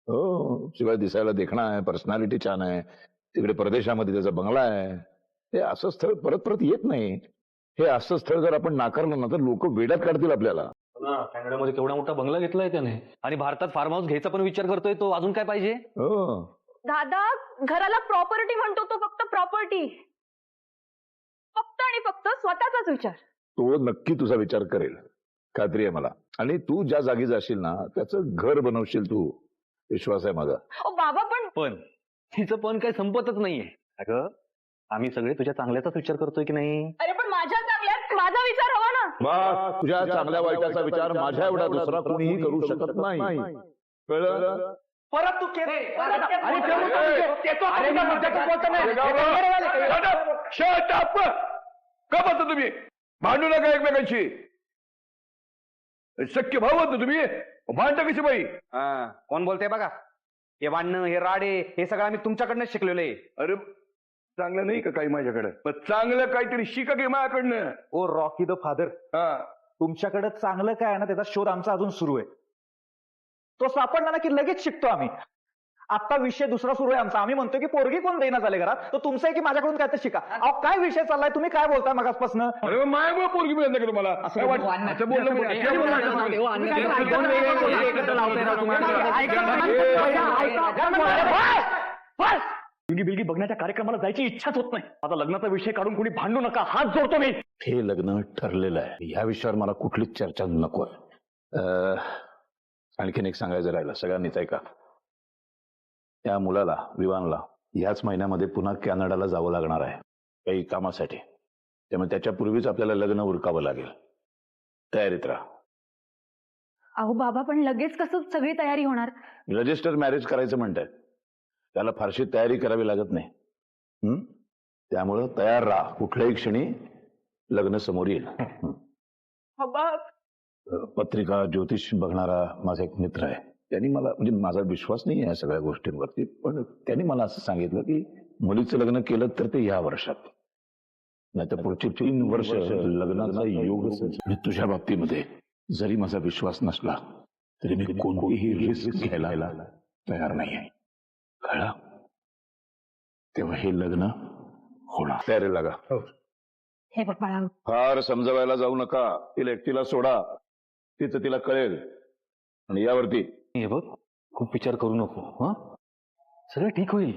हो, शिवाय दिसायला देखणा आहे, पर्सनॅलिटी छान आहे, तिकडे परदेशामध्ये त्याचा बंगला आहे. हे असं स्थळ परत परत येत नाही. हे असं स्थळ जर आपण नाकारलं ना तर लोक वेड्यात काढतील आपल्याला. कॅनडामध्ये केवढा मोठा बंगला घेतलाय त्याने आणि भारतात फार्म हाऊस घ्यायचा पण विचार करतोय तो. अजून काय पाहिजे? हो, दादा, घराला प्रॉपर्टी म्हणतो तो, फक्त प्रॉपर्टी. फक्त आणि फक्त स्वतःचाच विचार. तो नक्की तुझा विचार करेल, खात्री आहे मला. आणि तू ज्या जागी जाशील ना त्याचं घर बनवशील तू, विश्वास आहे माझा. बाबा पण तिचं पण काही संपतच नाहीये. अगं आम्ही सगळे तुझ्या चांगल्याचाच विचार करतोय की नाही? अरे पण माझ्या चांगल्यात माझा विचार हवा ना. बस, तुझ्या चांगल्या वाईटाचा विचार माझ्या एवढा दुसरा कोणीही करू शकत नाही. कळलं? परत तू का बसता तुम्ही? भांडू नका एकमेकांशी. शक्य भाऊ होत तुम्ही, भांडता कशी बाई? कोण बोलतंय बघा? हे भांडणं, हे राडे, हे सगळं आम्ही तुमच्याकडनं शिकलेलो आहे. अरे चांगलं नाही का काही माझ्याकडे? पण चांगलं काहीतरी शिका की माझ्याकडनं. ओ रॉकी द फादर, हा, तुमच्याकडे चांगलं काय आहे ना त्याचा शोध आमचा अजून सुरू आहे. तो सापडला ना की लगेच शिकतो आम्ही. आता विषय दुसरा सुरू आहे आमचा. आम्ही म्हणतो की पोरगी कोण देईना झाले घरात, तर तुमचं आहे की माझ्याकडून काय तर शिका. अहो काय विषय चाललाय, तुम्ही काय बोलताय मगासपासून? अरे मायामुळे पोरगी मिळत नाही का तुम्हाला? काय वाटतं? असं बोललं मी. असं बोललं. मुलगी बिलगी बघण्याच्या कार्यक्रमाला जायची इच्छाच होत नाही. आता लग्नाचा विषय काढून कोणी भांडू नका, हात जोडतो मी. हे लग्न ठरलेलं आहे, ह्या विषयावर मला कुठलीच चर्चा नको. आणखीन एक सांगायचं राहिलं, सगळ्यांनीच ऐका. त्या मुलाला, विवानला, ह्याच महिन्यामध्ये पुन्हा कॅनडाला जावं लागणार आहे काही कामासाठी. त्यामुळे त्याच्यापूर्वीच आपल्याला लग्न उरकावं लागेल. तयारीत राहा. अहो बाबा, पण लगेच कसं सगळी तयारी होणार? रजिस्टर मॅरेज करायचं म्हणतायत, त्याला फारशी तयारी करावी लागत नाही. त्यामुळं तयार राहा, कुठल्याही क्षणी लग्न समोर येईल. पत्रिका ज्योतिष बघणारा माझा एक मित्र आहे, त्यांनी मला, म्हणजे माझा विश्वास नाही आहे या सगळ्या गोष्टींवरती, पण त्यांनी मला असं सांगितलं की मुलीचं लग्न केलं तर ते या वर्षात, नाही तर पुढची 3 वर्ष लग्नाचा योग. आणि तुझ्या बाबतीमध्ये जरी माझा विश्वास नसला तरी मी कोणतीही रिस्क घ्यायला तयार नाही आहे. कळलं? तेव्हा हे लग्न होणार. तयारी लागा. हे बघ बाळा, फार समजवायला जाऊ नका. तिला एकटीला सोडा, तिचं तिला कळेल. आणि यावरती हे बघ, खूप विचार करू नको. हा, सगळं ठीक होईल.